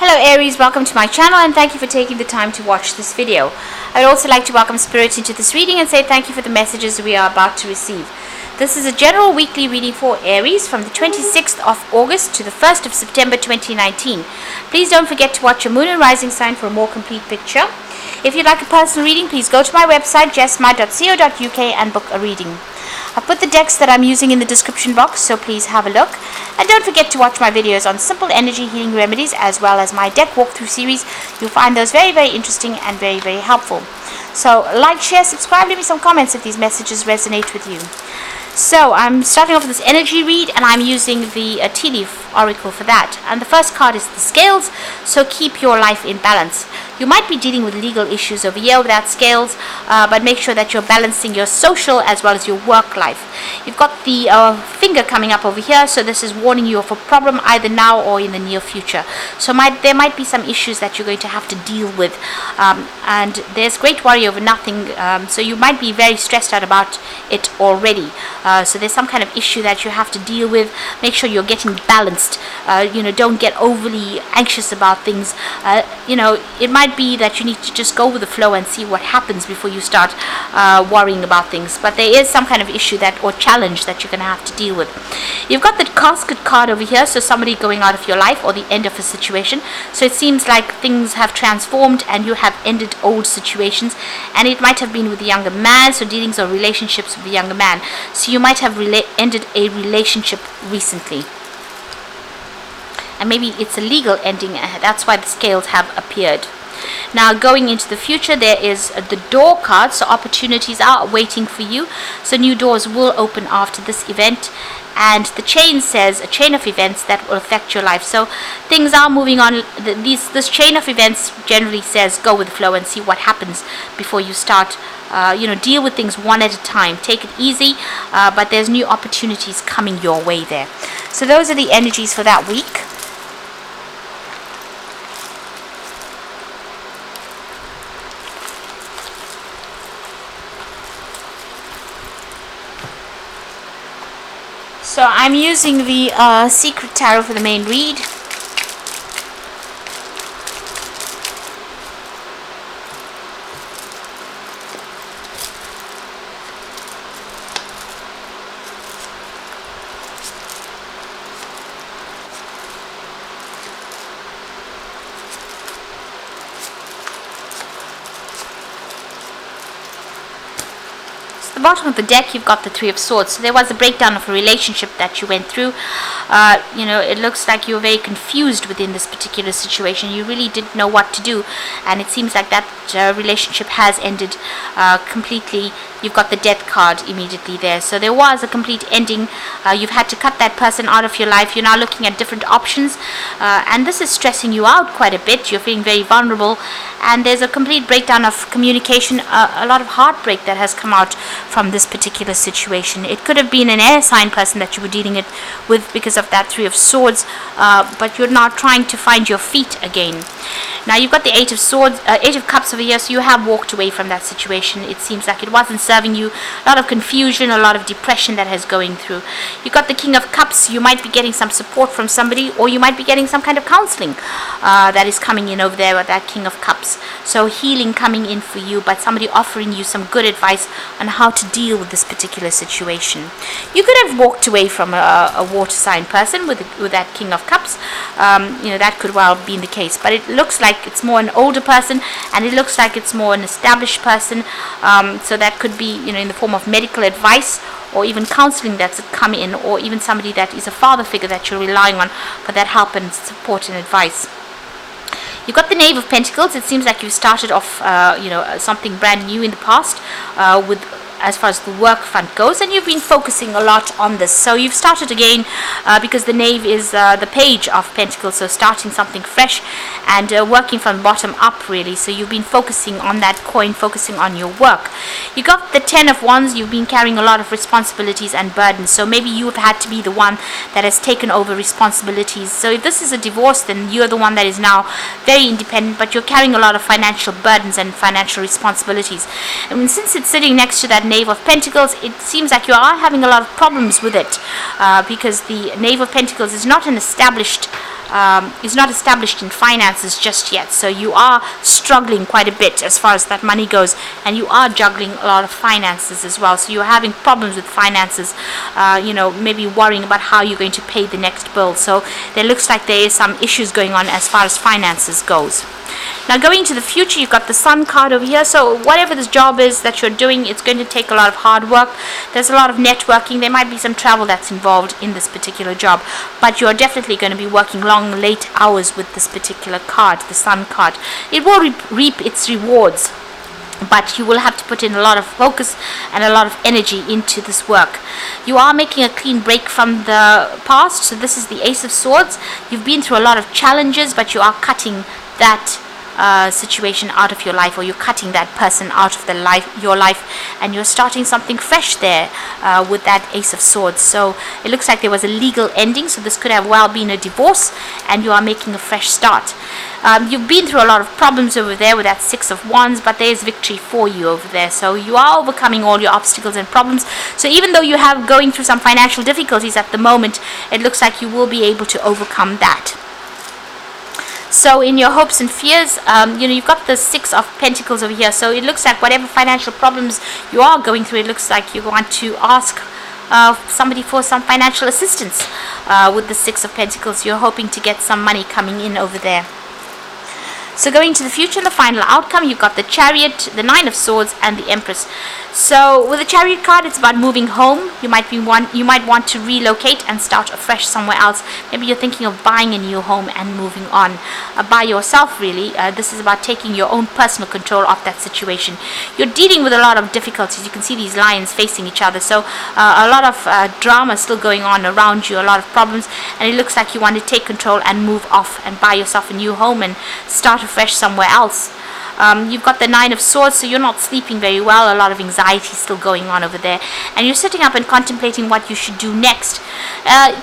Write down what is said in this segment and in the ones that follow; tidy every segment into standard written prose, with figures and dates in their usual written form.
Hello Aries, welcome to my channel and thank you for taking the time to watch this video. I'd also like to welcome Spirit into this reading and say thank you for the messages we are about to receive. This is a general weekly reading for Aries from the 26th of August to the 1st of September 2019. Please don't forget to watch your moon and rising sign for a more complete picture. If you'd like a personal reading, please go to my website jessmy.co.uk and book a reading. I've put the decks that I'm using in the description box, so please have a look. And don't forget to watch my videos on simple energy healing remedies as well as my deck walkthrough series. You'll find those very, very interesting and very, very helpful. So like, share, subscribe, leave me some comments if these messages resonate with you. So I'm starting off with this energy read and I'm using the tea leaf oracle for that. And the first card is the scales, so keep your life in balance. You might be dealing with legal issues over here with that scales, but make sure that you're balancing your social as well as your work life. You've got the finger coming up over here, so this is warning you of a problem either now or in the near future. So there might be some issues that you're going to have to deal with, and there's great worry over nothing, so you might be very stressed out about it already. So there's some kind of issue that you have to deal with. Make sure you're getting balanced. Don't get overly anxious about things. It might be that you need to just go with the flow and see what happens before you start worrying about things. But there is some kind of issue or challenge that you're going to have to deal with. You've got the casket card over here, so somebody going out of your life or the end of a situation. So it seems like things have transformed and you have ended old situations, and it might have been with a younger man, so dealings or relationships with a younger man. So you might have ended a relationship recently, and maybe it's a legal ending. That's why the scales have appeared. Now going into the future, there is the door card, so opportunities are waiting for you, so new doors will open after this event. And the chain says a chain of events that will affect your life, so things are moving on. This chain of events generally says go with the flow and see what happens before you start deal with things one at a time. Take it easy, but there's new opportunities coming your way there. So those are the energies for that week. So I'm using the Secret Tarot for the main read. The bottom of the deck, you've got the Three of Swords. So there was a breakdown of a relationship that you went through. It looks like you're very confused within this particular situation. You really didn't know what to do, and it seems like that relationship has ended completely. You've got the Death card immediately there. So there was a complete ending. You've had to cut that person out of your life. You're now looking at different options, and this is stressing you out quite a bit. You're feeling very vulnerable, and there's a complete breakdown of communication, a lot of heartbreak that has come out from this particular situation. It could have been an air sign person that you were dealing with because of that Three of Swords, but you're now trying to find your feet again. Now you've got the Eight of Cups over here, so you have walked away from that situation. It seems like it wasn't serving you. A lot of confusion, a lot of depression that has going through. You've got the King of Cups. You might be getting some support from somebody, or you might be getting some kind of counseling that is coming in over there with that King of Cups. So healing coming in for you, but somebody offering you some good advice on how to deal with this particular situation. You could have walked away from a water sign person with that King of Cups. That could well have been the case, but it looks like it's more an older person, and it looks like it's more an established person. So that could be in the form of medical advice or even counseling that's come in, or even somebody that is a father figure that you're relying on for that help and support and advice. You've got the Knave of Pentacles. It seems like you've started off something brand new in the past as far as the work front goes, and you've been focusing a lot on this. So you've started again because the Knave is the Page of Pentacles, so starting something fresh and working from bottom up really. So you've been focusing on that coin, focusing on your work. You got the Ten of Wands. You've been carrying a lot of responsibilities and burdens, so maybe you have had to be the one that has taken over responsibilities. So if this is a divorce, then you're the one that is now very independent, but you're carrying a lot of financial burdens and financial responsibilities. And since it's sitting next to that Knave of Pentacles, it seems like you are having a lot of problems with it because the Knave of Pentacles is not an established is not established in finances just yet. So you are struggling quite a bit as far as that money goes, and you are juggling a lot of finances as well. So you're having problems with finances, maybe worrying about how you're going to pay the next bill. So there looks like there is some issues going on as far as finances goes. Now going into the future, you've got the Sun card over here. So whatever this job is that you're doing, it's going to take a lot of hard work. There's a lot of networking. There might be some travel that's involved in this particular job, but you're definitely going to be working long, late hours with this particular card, the Sun card. It will reap its rewards, but you will have to put in a lot of focus and a lot of energy into this work. You are making a clean break from the past. So this is the Ace of Swords. You've been through a lot of challenges, but you are cutting that situation out of your life, or you're cutting that person out of your life, and you're starting something fresh there with that Ace of Swords. So it looks like there was a legal ending, so this could have well been a divorce, and you are making a fresh start. You've been through a lot of problems over there with that Six of Wands, but there is victory for you over there. So you are overcoming all your obstacles and problems. So even though you have going through some financial difficulties at the moment, it looks like you will be able to overcome that. So in your hopes and fears, you've got the Six of Pentacles over here. So it looks like whatever financial problems you are going through, it looks like you want to ask somebody for some financial assistance with the Six of Pentacles. You're hoping to get some money coming in over there. So going to the future, the final outcome, you've got the Chariot, the Nine of Swords, and the Empress. So with the Chariot card, it's about moving home. You might want to relocate and start afresh somewhere else. Maybe you're thinking of buying a new home and moving on by yourself, really. This is about taking your own personal control of that situation. You're dealing with a lot of difficulties. You can see these lions facing each other. So a lot of drama still going on around you, a lot of problems, and it looks like you want to take control and move off and buy yourself a new home and start afresh somewhere else. You've got the Nine of Swords, so you're not sleeping very well. A lot of anxiety still going on over there, and you're sitting up and contemplating what you should do next.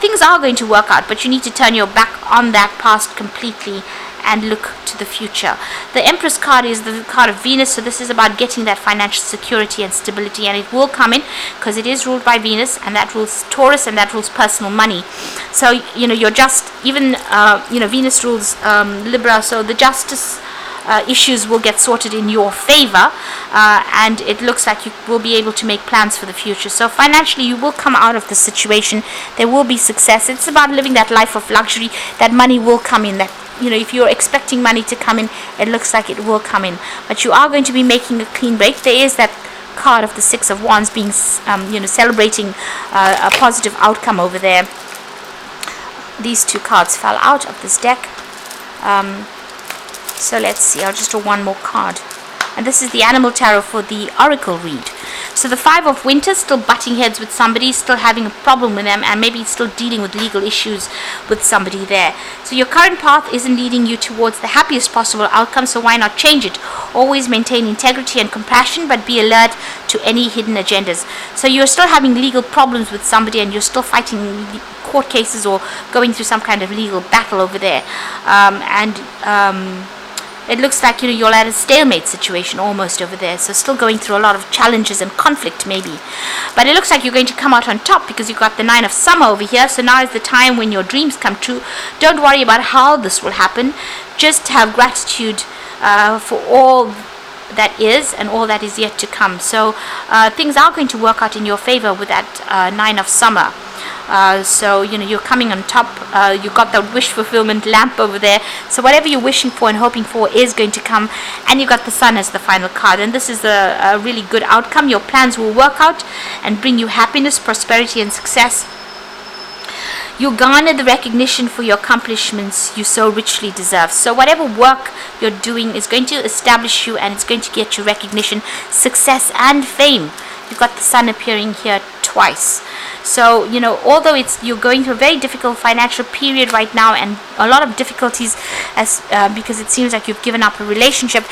Things are going to work out, but you need to turn your back on that past completely and look to the future. The Empress card is the card of Venus, so this is about getting that financial security and stability, and it will come in because it is ruled by Venus, and that rules Taurus, and that rules personal money. So you're just even Venus rules Libra, so the justice issues will get sorted in your favor, and it looks like you will be able to make plans for the future. So financially, you will come out of the situation. There will be success. It's about living that life of luxury. That money will come in. That if you're expecting money to come in, it looks like it will come in. But you are going to be making a clean break. There is that card of the Six of Wands being, celebrating a positive outcome over there. These two cards fell out of this deck. So let's see, I'll just draw one more card. And this is the Animal Tarot for the Oracle read. So the Five of Winter, still butting heads with somebody, still having a problem with them, and maybe still dealing with legal issues with somebody there. So your current path isn't leading you towards the happiest possible outcome, so why not change it? Always maintain integrity and compassion, but be alert to any hidden agendas. So you're still having legal problems with somebody, and you're still fighting court cases or going through some kind of legal battle over there. It looks like you're at a stalemate situation almost over there, so still going through a lot of challenges and conflict maybe. But it looks like you're going to come out on top because you've got the Nine of Summer over here. So now is the time when your dreams come true. Don't worry about how this will happen. Just have gratitude for all that is and all that is yet to come. So things are going to work out in your favor with that Nine of Summer. So you're coming on top. You've got the wish fulfillment lamp over there, so whatever you're wishing for and hoping for is going to come. And you've got the Sun as the final card, and this is a really good outcome. Your plans will work out and bring you happiness, prosperity, and success. You garner the recognition for your accomplishments you so richly deserve. So whatever work you're doing is going to establish you, and it's going to get you recognition, success, and fame. You've got the Sun appearing here twice. So although you're going through a very difficult financial period right now, and a lot of difficulties because it seems like you've given up a relationship,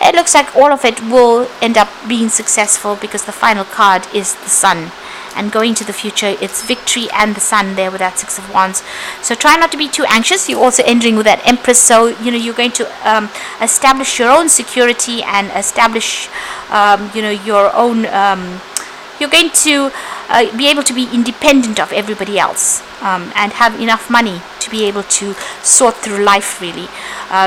it looks like all of it will end up being successful because the final card is the Sun. And going to the future, it's victory and the Sun there with that Six of Wands. So try not to be too anxious. You're also entering with that Empress, so you're going to establish your own security and establish your own. You're going to be able to be independent of everybody else. and have enough money to be able to sort through life, really.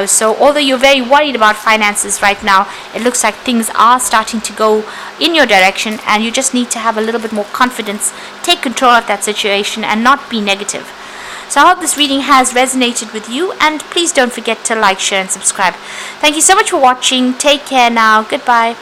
So although you're very worried about finances right now, it looks like things are starting to go in your direction, and you just need to have a little bit more confidence, take control of that situation, and not be negative. So I hope this reading has resonated with you, and please don't forget to like, share, and subscribe. Thank you so much for watching. Take care now. Goodbye.